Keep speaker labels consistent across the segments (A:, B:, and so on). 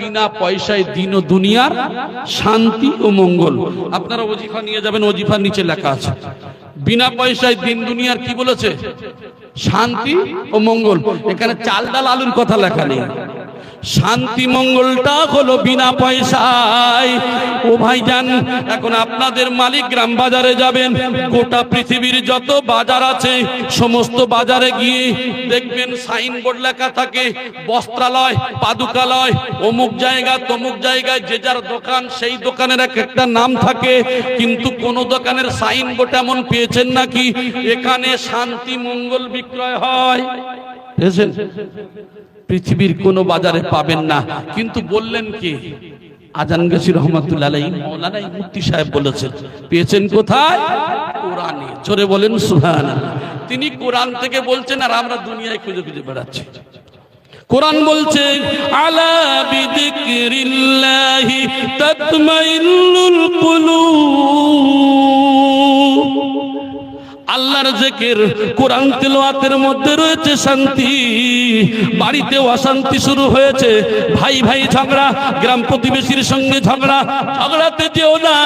A: বিনা পয়সায় দিন ও দুনিয়ার শান্তি ও মঙ্গল। আপনারা ওজিফা নিয়ে যাবেন, ওজিফার নিচে লেখা আছে বিনা পয়সায় দিন দুনিয়ার কি বলেছে? শান্তি ও মঙ্গল। এখানে চাল ডাল আলুর কথা লেখা নেই। শান্তি মঙ্গলটা হলো বিনা পয়সায়। ও ভাইজান, এখন আপনাদের মালিক গ্রাম বাজারে যাবেন, গোটা পৃথিবীর যত বাজার আছে সমস্ত বাজারে গিয়ে দেখবেন সাইনবোর্ড লেখা থাকে, বস্ত্রালয়, পাদুকালয়, অমুক জায়গা তমুক জায়গায় যে যার দোকান, সেই দোকানের এক একটা নাম থাকে। কিন্তু কোন দোকানের সাইনবোর্ড এমন পেয়েছেন নাকি এখানে শান্তি মঙ্গল বিক্রয় হয়? পেয়েছেন? পৃথিবীর কোন বাজারে পাবেন না। কিন্তু বললেন কি? আজান গাছি রহমাতুল্লাহ আলাইহি মাওলানা মুফতি সাহেব বলেছেন। পেয়েছেন কোথায়? কোরআনে। জোরে বলেন সুবহানাল্লাহ। তিনি কোরআন থেকে বলছেন আর আমরা দুনিয়ায় খুঁজে খুঁজে বেড়াচ্ছি। কোরআন বলছে আলা বিযিকরিল্লাহি তাতমাইন্নুল কুলুব। আল্লাহর জিকির, কোরআন তেলাওয়াতের মধ্যে রয়েছে শান্তি। বাড়িতেও অশান্তি শুরু হয়েছে, ভাই ভাই ঝগড়া, গ্রাম প্রতিবেশীর সঙ্গে ঝগড়া, ঝগড়াতে যেও না।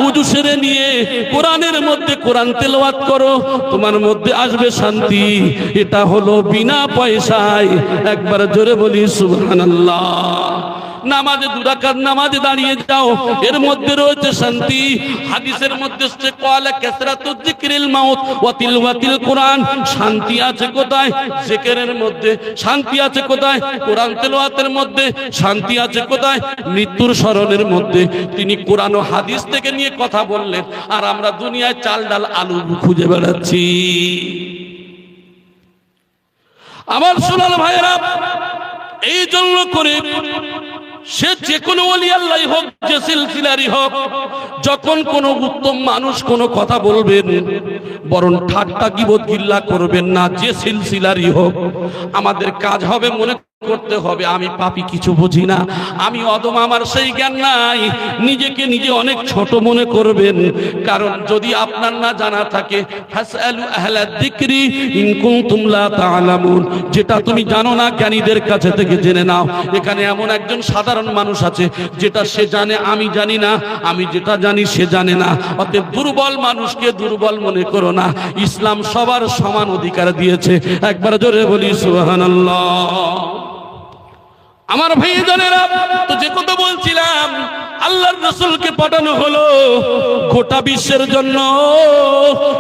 A: উযু সেরে নিয়ে কোরআনের মধ্যে কোরআন তেলাওয়াত করো, তোমার মধ্যে আসবে শান্তি। এটা হলো বিনা পয়সায়। একবার জোরে বলি সুবহানাল্লাহ। নামাজে দুরাকাত নামাজে দাঁড়িয়ে যাও, এর মধ্যে রয়েছে শান্তি। হাদিসের মধ্যে এসেছে ক্বালা কাসরাতুয যিকরিল মাউত ওয়া তিলওয়াতিল কোরআন। শান্তি আছে কোথায়? জিকিরের মধ্যে। শান্তি আছে কোথায়? কোরআন তেলাওয়াতের মধ্যে। শান্তি আছে কোথায়? মৃত্যুর স্মরণের মধ্যে। তিনি কোরআন ও হাদিস থেকে নিয়ে কথা বললেন, আর আমরা দুনিয়ায় চাল ডাল আলু খুঁজে বেড়াচ্ছি। আমার সোনার ভাইয়েরা, এই জন্য করে সে যে কোনো ওলি আল্লাহ হোক, যে সিলসিলারই হোক, যখন কোনো উত্তম মানুষ কোনো কথা বলবেন, বরং ঠাট্টা গীবত গিল্লা করবেন না। যে সিলসিলারই হোক, আমাদের কাজ হবে মনে করতে হবে আমি পাপী, কিছু বুঝি না, আমি অদম, আমার সেই জ্ঞান নাই। নিজেকে নিজে অনেক ছোট মনে করবেন। কারণ যদি আপনার না জানা থাকে, ফাসআলু আহলাদ যিকরি ইন কুনতুম লা তা'লামুন, যেটা তুমি জানো না জ্ঞানীদের কাছে থেকে জেনে নাও। এখানে এমন একজন সাধারণ মানুষ আছে যেটা সে জানে আমি জানি না, আমি যেটা জানি সে জানে না। অতএব দুর্বল মানুষকে দুর্বল মনে করো না। ইসলাম সবার সমান অধিকার দিয়েছে। একবার জোরে বলি সুবহানাল্লাহ। আমার ভাইজানেরা, তো যে কথা বলছিলাম, আল্লাহর রাসূলকে পাঠানো হলো গোটা বিশ্বের জন্য।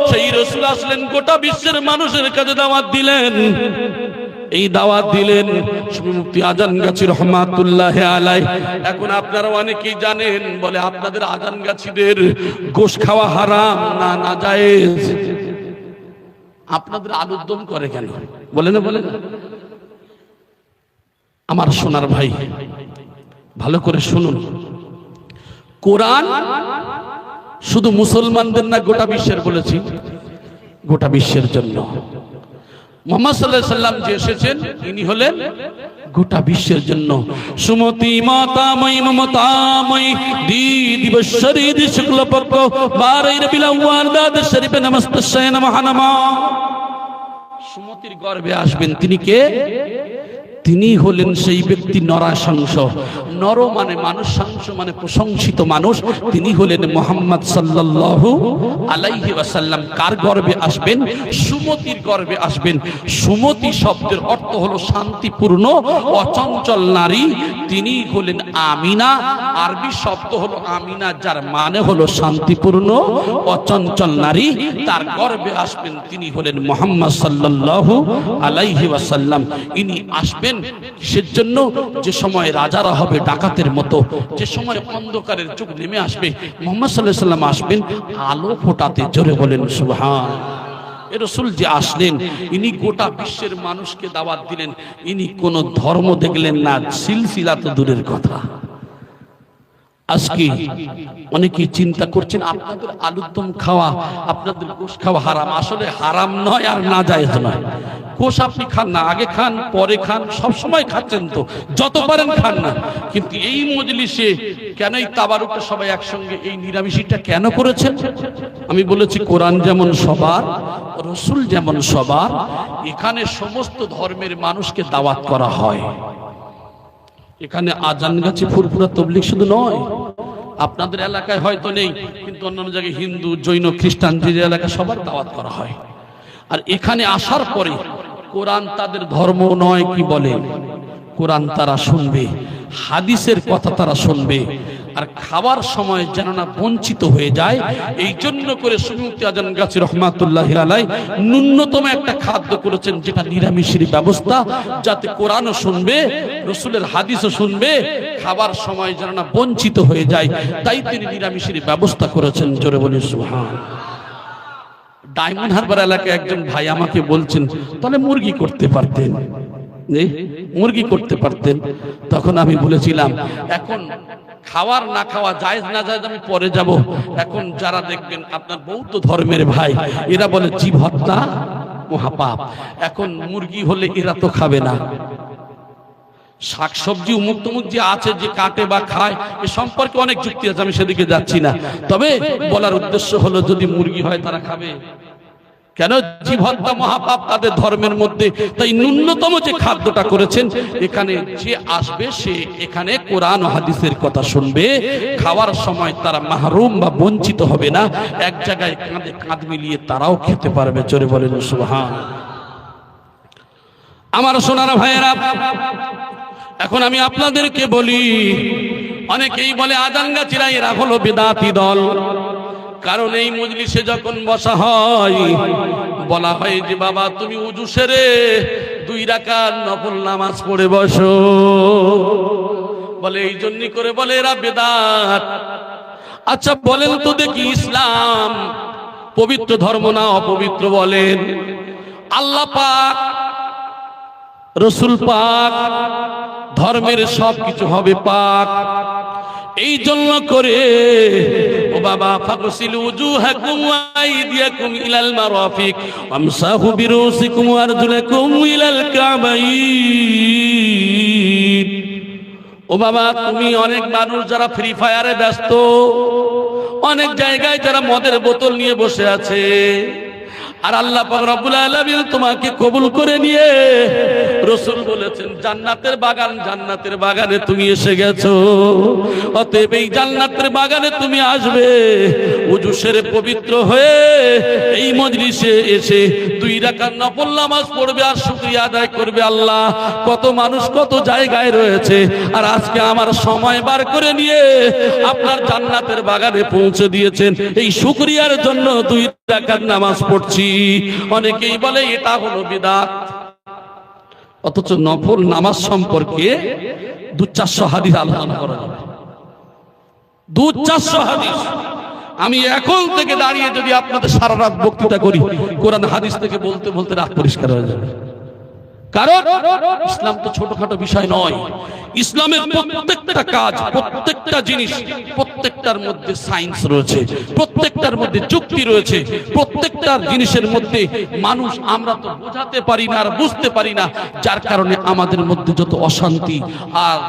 A: সেই রাসূল আসলেন, গোটা বিশ্বের মানুষের কাছে দাওয়াত দিলেন। এই দাওয়াত দিলেন মুফতি আজান গাছি রহমাতুল্লাহ আলাইহি। এখন আপনারা অনেকেই জানেন, বলে আপনাদের আজান গাছিদের গোশত খাওয়া হারাম না নাজায়েজ। আপনাদের আলুর দম করে কেন? বলে না, বলে না। আমার সোনার ভাই, ভালো করে শুনুন। কোরআন শুধু মুসলমানদের না, গোটা বিশ্বের বলেছি, গোটা বিশ্বের জন্য। মুহাম্মদ সাল্লাল্লাহু আলাইহি সাল্লাম যে এসেছেন, ইনি হলেন গোটা বিশ্বের জন্য। সুমতি মাতাময়ী মমতাময়ী দিবস শরীদ শুক্লপক্ষ 12 রবিউল আউয়াল দাদ শরীফে নমস্তস্যয় মহানমা। সুমতির গর্ভে আসবেন তিনি কে? তিনি হলেন সেই ব্যক্তি নরাশংস। নর মানে মানুষ, শাংস মানে প্রশংসিত মানুষ। তিনি হলেন মুহাম্মদ সাল্লাল্লাহু আলাইহি ওয়াসাল্লাম। কার গর্ভে আসবেন? সুমতির গর্ভে আসবেন। সুমতি শব্দের অর্থ হলো শান্তিপূর্ণ অচঞ্চল নারী। তিনি হলেন আমিনা। আরবি শব্দ হলো আমিনা, যার মানে হলো শান্তিপূর্ণ অচঞ্চল নারী। তার গর্ভে আসবেন তিনি হলেন মুহাম্মদ সাল্লাল্লাহু আলাইহি ওয়াসাল্লাম। ইনি আসবেন কিসের জন্য? যে সময় রাজারা হবে ডাকাতের মতো, যে সময় অন্ধকারের যুগ নেমে আসবে, মুহাম্মদ সাল্লাল্লাহু আলাইহি ওয়াসাল্লাম আসবেন আলো ফোটাতে। জোরে বলেন সুবহানাল্লাহ। এ রাসূল যে আসলেন, ইনি গোটা বিশ্বের মানুষকে দাওয়াত দিলেন। ইনি কোন ধর্ম দেখলেন না, সিলসিলা তো দূরের কথা। আজকে অনেকেই চিন্তা করছেন আপনাদের আলুর দম খাওয়া, আপনাদের গোশত খাওয়া হারাম। আসলে হারাম নয় আর নাজায়েজ নয়। গোশত আপনি খান না, আগে খান পরে খান, সব সময় খাচ্ছেন তো, যত পারেন খান না। কিন্তু এই মজলিসে কেন এই তাবারুকে সবাই একসঙ্গে এই নিরামিষিটা কেন করেছেন? আমি বলেছি কোরআন যেমন সবার, রাসূল যেমন সবার, এখানে সমস্ত ধর্মের মানুষকে দাওয়াত করা হয়। এখানে আজানগাছি ফুরফুরা তবলিগ শুধু নয়, আপনাদের এলাকায় হয়তো নেই, কিন্তু অন্যান্য জায়গায় হিন্দু, জৈন, খ্রিস্টান যে এলাকা সবার দাওয়াত করা হয়। আর এখানে আসার পরে কোরআন তাদের ধর্ম নয় কি বলে, কোরআন তারা শুনবে, হাদিসের কথা তারা শুনবে, আর খাবার সময় যেন না বঞ্চিত হয়ে যায়। এই জন্য করে সুমুক্তি আজানগাছি রহমাতুল্লাহ আলাইহি ন্যূনতম একটা খাদ্য করেছেন, যেটা নিরামিষের ব্যবস্থা, যাতে কোরআনও শুনবে, রসুলের হাদিসও শুনবে, খাবার সময় যেন না বঞ্চিত হয়ে যায়, তাই তিনি নিরামিষের ব্যবস্থা করেছেন। জোরে বলি সুবহান। ডায়মন্ড হারবার এলাকায় একজন ভাই আমাকে বলছেন, তাহলে মুরগি করতে পারতেন, মুরগি করতে পারতেন। তখন আমি বলেছিলাম, এখন খাওয়ার না খাওয়া জায়েজ না জায়েজ আমি পরে যাব। এখন যারা দেখবেন আপনার বৌদ্ধ ধর্মের ভাই, এরা বলে জীব হত্যা মহাপাপ, এখন মুরগি হলে এরা তো খাবে না। শাকসবজি উমুক তুমুক যে আছে, যে কাটে বা খায়, এ সম্পর্কে অনেক যুক্তি আছে, আমি সেদিকে যাচ্ছি না। তবে বলার উদ্দেশ্য হলো, যদি মুরগি হয় তারা খাবে কেন? জীব হত্যা মহাপাপ তাদের ধর্মের মধ্যে। তাই ন্যূনতম যে খাদ্যটা করেছেন, এখানে যে আসবে সে এখানে কোরআন ও হাদিসের কথা শুনবে, খাওয়ার সময় তারা মাহরুম বা বঞ্চিত হবে না, এক জায়গায় কাঁধে কাঁধ মিলিয়ে তারাও খেতে পারবে। জোরে বলেন সুবহান। আমার সোনার ভাইয়েরা, এখন আমি আপনাদেরকে বলি, অনেকেই বলে আজানগাছিরা এরা হলো বিদআতি দল। কারণ এই মজলিসে যখন বসা হয়, বলা হয় যে বাবা তুমি ওযু সেরে 2 রাকাত নফল নামাজ পড়ে বসো, বলে এই জন্য করে বলে এরা বেদাত। আচ্ছা বলেন তো দেখি, ইসলাম পবিত্র ধর্ম না অপবিত্র বলেন? আল্লাহ পাক, রসুল পাক, ধর্মের সব কিছু হবে পাক। এই জন্য করে ও বাবা, ফাগসিলু উজুহাকুম ওয়া আইদিয়াকুম ইলাল মারাফিক ওয়ামসাহু বিরুসিকুম ওয়া আরজুলাকুম ইলাল কাবাইন। ও বাবা, তুমি অনেক মানুষ যারা ফ্রি ফায়ারে ব্যস্ত, অনেক জায়গায় যারা মদের বোতল নিয়ে বসে আছে, আর আল্লাহ পাক রব্বুল আলামিন তোমাকে কবুল করে নিয়ে রাসূল বলেছেন জান্নাতের বাগান, জান্নাতের বাগানে তুমি এসে গেছো। অতএব এই জান্নাতের বাগানে তুমি আসবে ওযু সেরে পবিত্র হয়ে এই মজলিসে এসে 2 রাকাত নফল নামাজ পড়বে আর শুকরিয়া আদায় করবে। আল্লাহ, কত মানুষ কত জায়গায় রয়েছে, আর আজকে আমার সময় বার করে নিয়ে আপনার জান্নাতের বাগানে পৌঁছে দিয়েছেন, এই শুকরিয়ার জন্য 2 রাকাত নামাজ পড়ছি। অনেকেই বলে এটা হলো বিদআত, অথচ নফল নামাজ সম্পর্কে 200-400 হাদিস আলোচনা করা যাবে। 200-400 হাদিস। আমি এখন থেকে দাঁড়িয়ে যদি আপনাদের সারা রাত বক্তৃতা করি, কোরআন হাদিস থেকে বলতে বলতে রাত পরিষ্কার হয়ে যাবে। কারণ ইসলাম তো ছোটখাটো বিষয় নয়। ইসলামের প্রত্যেকটা কাজ, প্রত্যেকটা জিনিস, প্রত্যেকটার মধ্যে সায়েন্স রয়েছে, প্রত্যেকটার মধ্যে যুক্তি রয়েছে, প্রত্যেকটা জিনিসের মধ্যে মানুষ আমরা তো বোঝাতে পারি না আর বুঝতে পারি না, যার কারণে আমাদের মধ্যে যত অশান্তি আর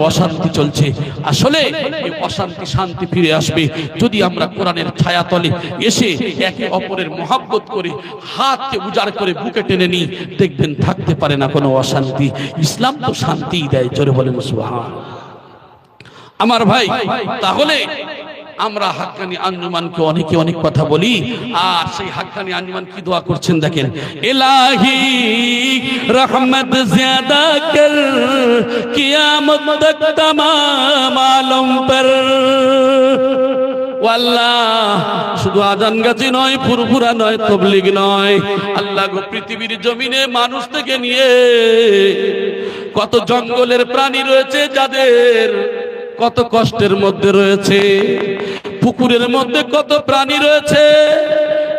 A: অশান্তি চলছে। আসলে এই অশান্তি শান্তি ফিরে আসবে যদি আমরা কোরআনের ছায়াতলে এসে একে অপরের মহব্বত করে হাতকে উজাড় করে বুকে টেনে নিই, দেখবেন থাকতে পারে না কোনো অশান্তি। ইসলাম তো শান্তিই দেয়। জোরে বলেন সুবহান। আমার ভাই, তাহলে আমরা হাক্কানি আঞ্জুমানকে অনেকে অনেক কথা বলি, আর সেই হাক্কানি আঞ্জুমান কি দোয়া করছেন দেখেন, ইলাহি রহমত ज़्यादा कर কিয়ামত তক तमाम আলম पर। আল্লাহ, শুধু আজানগাছি নয়, ফুরফুরা নয়, তবলিগ নয়, আল্লাহ গো পৃথিবীর জমিনে মানুষ থেকে নিয়ে কত জঙ্গলের প্রাণী রয়েছে যাদের কত কষ্টের মধ্যে রয়েছে, পুকুরের মধ্যে কত প্রাণী রয়েছে,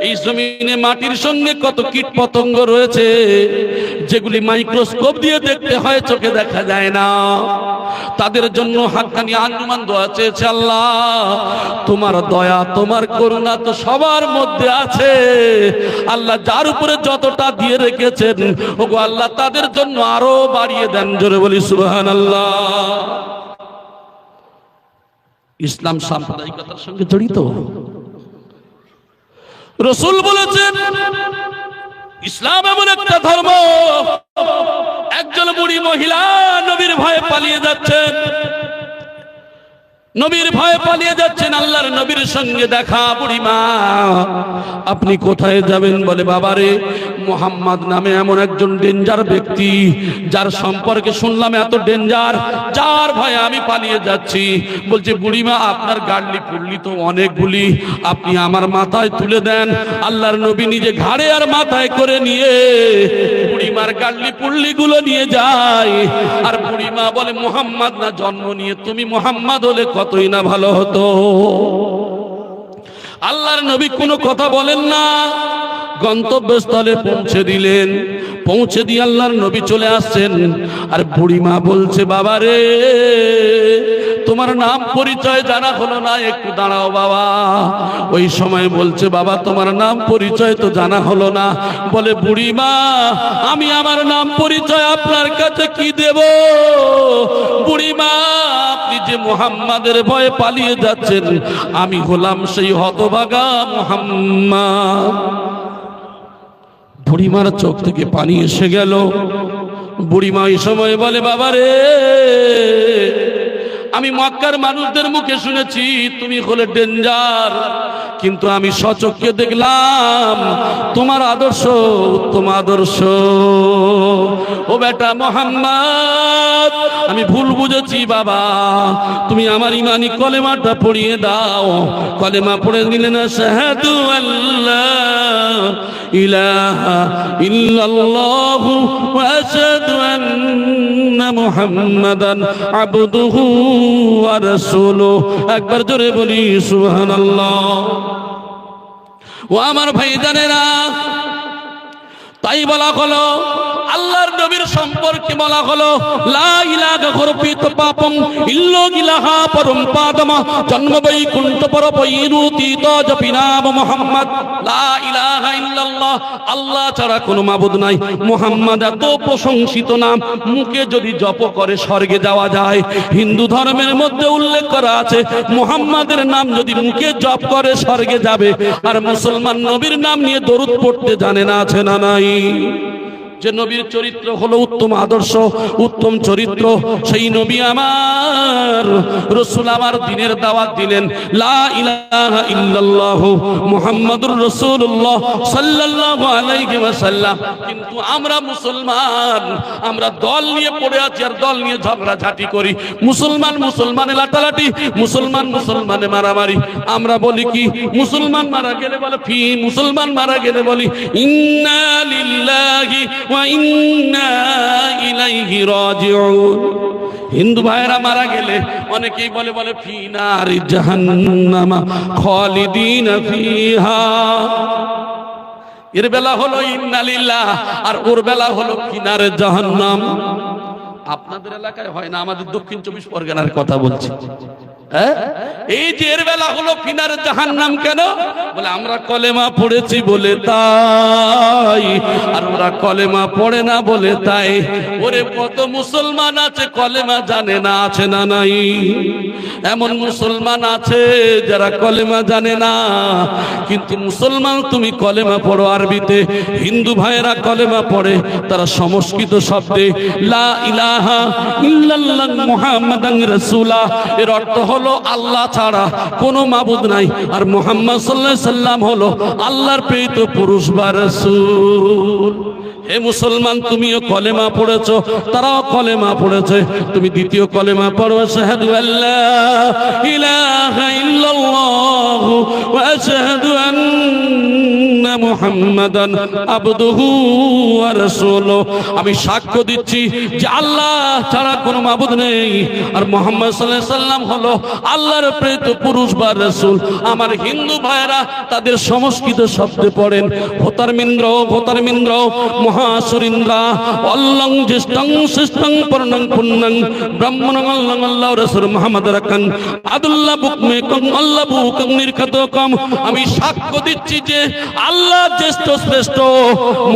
A: এই জমিনে মাটির সঙ্গে কত কীট পতঙ্গ রয়েছে যেগুলি মাইক্রোস্কোপ দিয়ে দেখতে হয়, চোখে দেখা যায় না। তাদের জন্য হাক্কানি আঞ্জুমান দোয়া চেয়েছে, আল্লাহ তোমার দয়া তোমার করুণা তো সবার মধ্যে আছে, আল্লাহ যার উপরে যতটা দিয়ে রেখেছেন ওগো আল্লাহ তাদের জন্য আরো বাড়িয়ে দেন। জোরে বলি সুবহানাল্লাহ। ইসলাম সাম্প্রদায়িকতার সঙ্গে জড়িত। রাসূল বলেছেন ইসলাম এমন একটা ধর্ম, একজন বুড়ি মহিলা নবীর ভয়ে পালিয়ে যাচ্ছেন, নবীর ভয়ে পালিয়ে যাচ্ছেন। আল্লাহর নবীর সঙ্গে দেখা। বুড়িমা, আপনি কোথায় যাবেন? বলে, বাবারে, মুহাম্মদ নামে এমন একজন ডেঞ্জার ব্যক্তি, যার সম্পর্কে শুনলাম এত ডেঞ্জার, যার ভয়ে আমি পালিয়ে যাচ্ছি। বলছে, বুড়িমা, আপনার গাড়লি পুড়লি তো অনেকগুলি, আপনি আমার মাথায় তুলে দেন। আল্লাহর নবী নিজে ঘাড়ে আর মাথায় করে নিয়ে বুড়িমার গাড়লি পুড়লি গুলো নিয়ে যায়। আর বুড়িমা বলে, মুহাম্মদ না জন্ম নিয়ে তুমি মুহাম্মদ হলে কতই না ভালো হতো। আল্লাহর নবী কোনো কথা বলেন না, গন্তব্যস্থলে পৌঁছে দিলেন। পৌঁছে দিয়ে আল্লাহর নবী চলে আসছেন। আর বুড়িমা বলছে, বাবারে, তোমার নাম পরিচয় জানা হলো না, একটু দাঁড়াও বাবা। ওই সময় বলছে, বাবা, তোমার নাম পরিচয় তো জানা হলো না। বলে, বুড়িমা, আমি আমার নাম পরিচয় আপনার কাছে কি দেব? বুড়িমা, আপনি যে মুহাম্মাদের ভয়ে পালিয়ে যাচ্ছেন, আমি হলাম সেই হতভাগা মুহাম্মদ। বুড়িমার চোখ থেকে পানি এসে গেল। বুড়িমা এই সময় বলে, বাবারে, আমি মক্কার মানুষদের মুখে শুনেছি তুমি হলে ডেঞ্জার, কিন্তু আমি স্বচক্ষে দেখলাম তোমার আদর্শ উত্তম আদর্শ। ও বেটা মুহাম্মদ, আমি ভুল বুঝেছি বাবা, তুমি আমার ইমানি কলেমাটা পড়িয়ে দাও। কলেমা পড়ে দিলেন, আশহাদু আল্লাহ ইলাহা ইল্লাল্লাহু ওয়া আশহাদু আন্না মুহাম্মাদান আবদুহু ওয়া রাসূলুহু। একবার জোরে বলি সুবহানাল্লাহ। ও আমার ভাইজানেরা, তাই বলা হলো, আল্লাহর নবীর সম্পর্কে বলা হলো, লা ইলাহা গরপিত পাপম ইল্লো ইলাহা পরম পাদম জন্ম বৈকুণ্ঠ পর বৈরুতিত জপিনাম মুহাম্মদ। লা ইলাহা ইল্লাল্লাহ, আল্লাহ ছাড়া কোনো মাবুদ নাই। মুহাম্মদ এত প্রশংসিত নাম, মুখে যদি জপ করে স্বর্গে যাওয়া যায়। হিন্দু ধর্মের মধ্যে উল্লেখ করা আছে, মুহাম্মাদের নাম যদি মুখে জপ করে স্বর্গে যাবে। আর মুসলমান নবীর নাম নিয়ে দরুদ পড়তে জানে না, আছে না নাই? যে নবীর চরিত্র হলো উত্তম আদর্শ, উত্তম চরিত্র, সেই নবী আমার রাসূল আমার দ্বীনের দাওয়াত দিলেন, লা ইলাহা ইল্লাল্লাহু মুহাম্মাদুর রাসূলুল্লাহ সাল্লাল্লাহু আলাইহি ওয়াসাল্লাম। কিন্তু আমরা মুসলমান, আমরা দল নিয়ে পড়ে আছি আর দল নিয়ে ঝগড়াঝাটি করি। মুসলমানে লাটালাটি, মুসলমানে মারামারি। আমরা বলি কি, মুসলমান মারা গেলে বলে ফি, মুসলমান মারা গেলে বলি ইন্না লিল্লাহি ওয়া ইন্না ইলাইহি রাজিউন। হিন্দু ভাইরা মারা গেলে অনেকেই বলে ফি নারি জাহান্নামা খালিদিনা ফিহা। এর বেলা হলো ইন্না লিল্লাহ, আর ওর বেলা হলো ফি নারে জাহান্নাম। আপনাদের এলাকায় হয় না, আমাদের দক্ষিণ 24 পরগনার কথা বলছি। এই যে এর বেলা হলো ফিনার জাহান্নাম কেন? বলে আমরা কলেমা পড়েছি বলে তাই, আর ওরা কলেমা পড়ে না বলে তাই। ওরে কত মুসলমান আছে কলেমা জানে না, আছে না নাই? এমন মুসলমান আছে যারা কলেমা জানে না, কিন্তু মুসলমান তুমি কলেমা পড়ো আরবিতে। হিন্দু ভাইয়েরা কলেমা পড়ে তারা সংস্কৃত শব্দে লা ইলাহা ইল্লাল্লাহ মুহাম্মাদান রাসূলুল্লাহ, এর অর্থ হলো আল্লাহ ছাড়া কোনো মাবুদ নাই। আর মুহাম্মদ সাল্লাল্লাহু আলাইহি সাল্লাম হলো আল্লাহর প্রেরিত পুরুষ বা রাসূল। হে মুসলমান, তুমিও কলেমা পড়েছো, তারাও কলেমা পড়েছে। তুমি দ্বিতীয় কলেমা পড়ো, আশহাদু আল্লা ইলাহা ইল্লাল্লাহু ওয়া আশহাদু আন্না মুহাম্মাদান আবদুহু ওয়া রাসূলুহু। আমি সাক্ষ্য দিচ্ছি যে আল্লাহ ছাড়া কোনো মাবুদ নেই, আর মুহাম্মদ সাল্লাল্লাহু আলাইহি সাল্লাম হলো আল্লাহর প্রেরিত পুরুষ বা রাসূল। আমার হিন্দু ভাইরা তাদের সংস্কৃত শব্দে পড়েন ভোতারমিন্দ্র মহাসুরিন্দ্রা অল্লং জ্যেষ্ঠং শ্রেষ্ঠং পর্ণং পুণ্যং ব্রাহ্মণং অল্লং আল্লাহ রাসূল মুহাম্মদ রাকান আদুল্লাহ বুকমেকং আল্লাহ বুকং নির্খাতকম। আমি সাক্ষ্য দিচ্ছি যে আল্লাহ জ্যেষ্ঠ শ্রেষ্ঠ,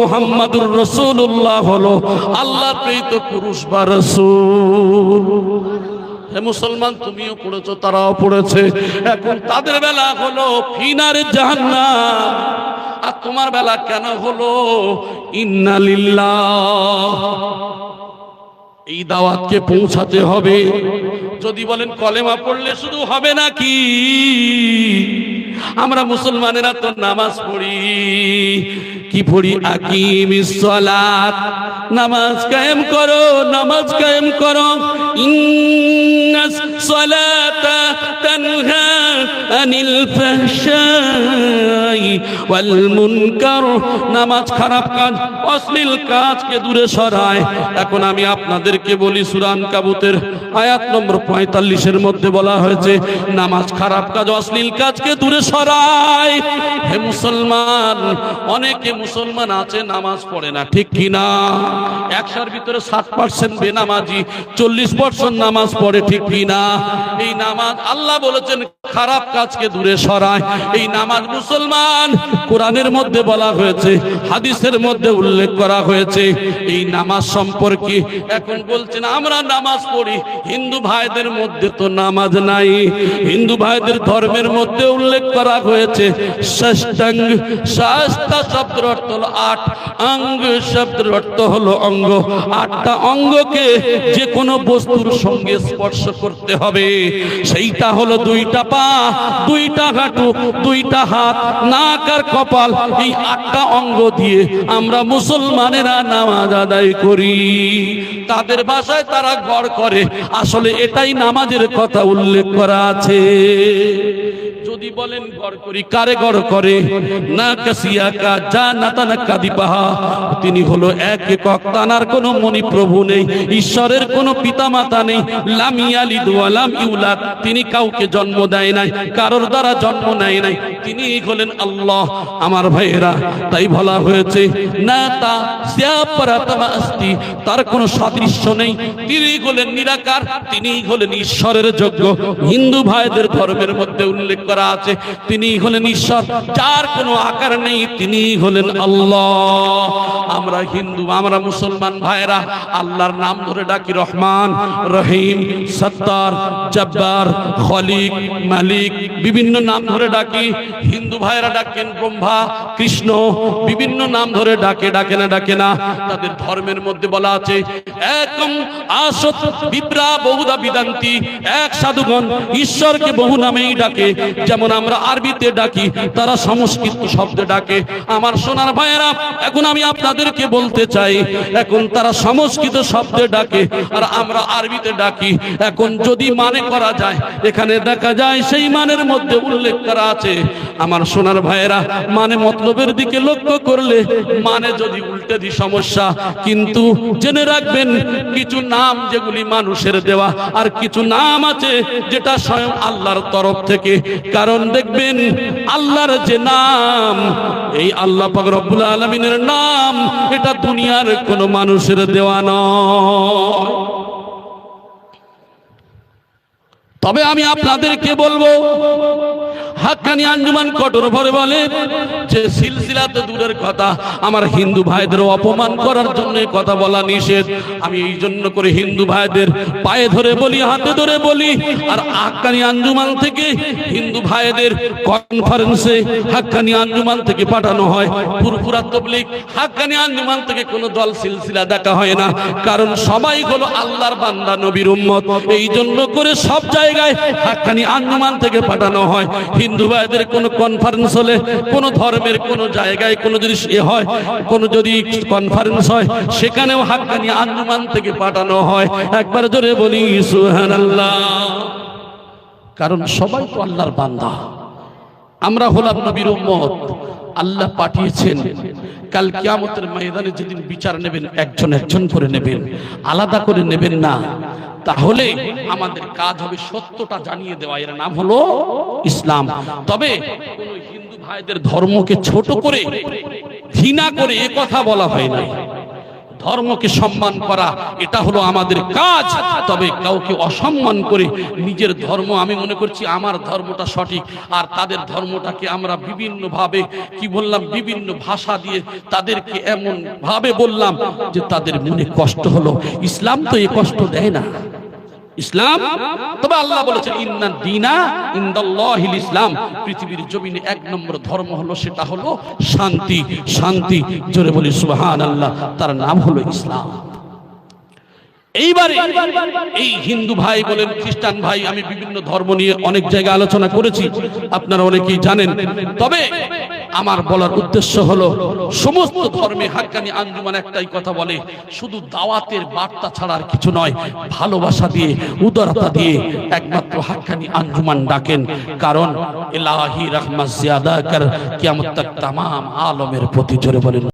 A: মুহাম্মাদুর রাসূলুল্লাহ হলো আল্লাহর প্রেরিত পুরুষ বা রাসূল। হে মুসলমান, তুমিও পড়েছো, তারাও পড়েছে। এখন তাদের বেলা হলো ফিনারে জাহান্নাম, আর তোমার বেলা কেন হলো? ইন্না লিল্লাহ। এই দাওয়াতকে পৌঁছাতে হবে। যদি বলেন কলেমা পড়লে শুধু হবে নাকি? আমরা মুসলমানেরা তো নামাজ পড়ি, কি পড়ি? আকিমিস সালাত, নামাজ কায়েম করো, নামাজ কায়েম করো। ইন্নাস সালাতা তানহা আনিল ফাহশাই ওয়াল মুনকার। নামাজ খারাপ কাজ, অশ্লীল কাজকে দূরে সরায়। এখন আমি আপনাদেরকে বলি, সূরা আনকাবুতের আয়াত নম্বর 45-এর মধ্যে বলা হয়েছে নামাজ খারাপ কাজ, অশ্লীল কাজকে দূরে সরায়। হে মুসলমান, অনেকে মুসলমান আছে নামাজ পড়ে না, ঠিক কিনা? 100-র ভিতরে 60% বেনামাজি, 40% নামাজ পড়ে, ঠিক কিনা? এই নামাজ আল্লাহ বলেছেন খারাপ কাজকে দূরে সরায়। এই নামাজ মুসলমান, কোরআনের মধ্যে বলা হয়েছে, হাদিসের মধ্যে উল্লেখ করা হয়েছে এই নামাজ সম্পর্কে। এখন বলছেন আমরা নামাজ পড়ি, হিন্দু ভাইদের মধ্যে তো নামাজ নাই। হিন্দু ভাইদের ধর্মের মধ্যে উল্লেখ করা হয়েছে ষষ্ঠাঙ্গ। শাস্তা শব্দের অর্থ হলো 8, অঙ্গ শব্দের অর্থ হলো অঙ্গ। 8টা অঙ্গকে যে কোনো বস্তুর সঙ্গে স্পর্শ করতে হবে। সেইটা হলো 2টা পা, 2টা হাঁটু, 2টা হাত, নাক আর কপাল। এই 8টা অঙ্গ দিয়ে আমরা মুসলমানেরা নামাজ আদায় করি। তাদের ভাষায় তারা গড় করে, আসলে এটাই নামাজের কথা উল্লেখ করা আছে। যদি বলেন গড় করি, কারে গড় করে? না কাসিয়া কা জানাতান কাদিপাহা, তিনি হলো এক একক, তানার কোনো মনি প্রভু নেই, ঈশ্বরের কোনো পিতা মাতা নেই। লাম ইয়ালিদ ওয়া লাম ইউলাদ, তিনি কাউকে জন্ম দেয় নাই, কারোর দ্বারা জন্ম নেয় নাই, তিনি হলেন আল্লাহ। আমার ভাইয়েরা, তাই বলা হয়েছে না তা স্যাপরাতমা আস্তি, তার কোনো সাদৃশ্য নেই, তিনি হলেন নিরাকার, তিনি হলেন ঈশ্বরের যোগ্য। হিন্দু ভাইদের ধর্মের মধ্যে উল্লেখ করা আছে তিনি হলেন ঈশ্বর, যার কোনো আকার নেই, তিনি হলেন আল্লাহ। আমরা হিন্দু, আমরা মুসলমান ভাইরা আল্লাহর নাম ধরে ডাকি রহমান, রহিম, সত্তার, জব্বার, খলিক, মালিক, বিভিন্ন নাম ধরে ডাকি। হিন্দু ভাইরা ডাকেন ব্রহ্মা, কৃষ্ণ, বিভিন্ন নাম ধরে ডাকে, ডাকে না ডাকে না। তাদের ধর্মের মধ্যে বলা আছে একম আসত বিপ্রা বহুদা বিদান্তি, এক সাধুগণ ঈশ্বরকে বহু নামেই ডাকে। যেমন আমরা আরবিতে ডাকি, তারা সংস্কৃত শব্দে ডাকে। আমার সোনার ভাইয়েরা, এখন আমি আপনাদেরকে বলতে চাই, এখন তারা সংস্কৃত শব্দে ডাকে আর আমরা আরবিতে ডাকি। এখন যদি মানে করা যায়, এখানে দেখা যায় সেই মানের মধ্যে উল্লেখ করা আছে। আমার সোনার ভাইয়েরা, মানে মতলবের দিকে লক্ষ্য করলে মানে যদি উল্টে দিই সমস্যা। কিন্তু জেনে রাখবেন, কিছু নাম যেগুলি মানুষের দেওয়া, আর কিছু নাম আছে যেটা স্বয়ং আল্লাহর তরফ থেকে। কারণ দেখবেন আল্লাহর যে নাম, এই আল্লাহ পাক রব্বুল আলামিনের নাম, এটা দুনিয়ার কোনো মানুষের দেওয়া নয়। তবে আমি আপনাদেরকে বলবো, হাক্কানি আঞ্জুমান কঠোর ভরে বলে যে সিলসিলা তো দূরের কথা, আমার হিন্দু ভাইদের অপমান করার জন্য কথা বলা নিষেধ। আমি এই জন্য করে হিন্দু ভাইদের পায়ে ধরে বলি, হাতে ধরে বলি। আর হাক্কানি আঞ্জুমান থেকে হিন্দু ভাইদের কনফারেন্সে হাক্কানি আঞ্জুমান থেকে পাঠানো হয় ফুরফুরা তাবলীগ। হাক্কানি আঞ্জুমান থেকে কোনো দল সিলসিলা দেখা হয় না, কারণ সবাই হলো আল্লাহর বান্দা, নবীর উম্মত। এই জন্য করে সব জায়গায় হাক্কানি আঞ্জুমান থেকে পাঠানো হয়। হিন্দু ভাইদের কোনো কনফারেন্স হলে, কোনো ধর্মের কোনো জায়গায় কোনো যদি হয়, কোনো যদি কনফারেন্স হয়, সেখানেও হাক্কানি আঞ্জুমান থেকে পাঠানো হয়। একবার জোরে বলি সুবহানাল্লাহ। কারণ সবাই তো আল্লাহর বান্দা, আমরা হলাম নবীর উম্মত। আল্লাহ পাঠিয়েছেন, কাল কিয়ামতের ময়দানে যেদিন বিচার নেবেন, একজন একজন করে নেবেন, আলাদা করে নেবেন না। তাহলে আমাদের কাজ হবে সত্যটা জানিয়ে দেওয়া, এর নাম হলো ইসলাম। তবে কোন হিন্দু ভাইদের ধর্মকে ছোট করে, ঘৃণা করে এ কথা বলা হয় না। ধর্মকে সম্মান করা, এটা হলো আমাদের কাজ। তবে কাউকে অসম্মান করে নিজের ধর্ম, আমি মনে করছি আমার ধর্মটা সঠিক, আর তাদের ধর্মটাকে আমরা বিভিন্ন ভাবে কি বললাম, বিভিন্ন ভাষা দিয়ে তাদেরকে এমন ভাবে বললাম যে তাদের মনে কষ্ট হলো। ইসলাম তো এ কষ্ট দেয় না। ইসলাম। তবে আল্লাহ বলেছেন ইন্না দীনা ইনদাল্লাহিল ইসলাম, পৃথিবীর জমিনে এক নম্বর ধর্ম হলো, সেটা হলো শান্তি। শান্তি, জোরে বলি সুবহানাল্লাহ, তার নাম হলো ইসলাম। এইবারে এই হিন্দু ভাই বলেন, খ্রিস্টান ভাই, আমি বিভিন্ন ধর্ম নিয়ে অনেক জায়গায় আলোচনা করেছি, আপনারা অনেকেই জানেন। তবে আমার বলার উদ্দেশ্য হলো, সমস্ত ধর্মে হাক্কানি আঞ্জুমান একটাই কথা বলে, শুধু দাওয়াতের বার্তা ছাড়া আর কিছু নয়, ভালোবাসা দিয়ে, উদারতা দিয়ে একমাত্র হাক্কানি আঞ্জুমান ডাকেন। কারণ ইলাহি রহমত জিয়াদা কর কিয়ামত তক তামাম আলমের প্রতি, জোরে বলেন।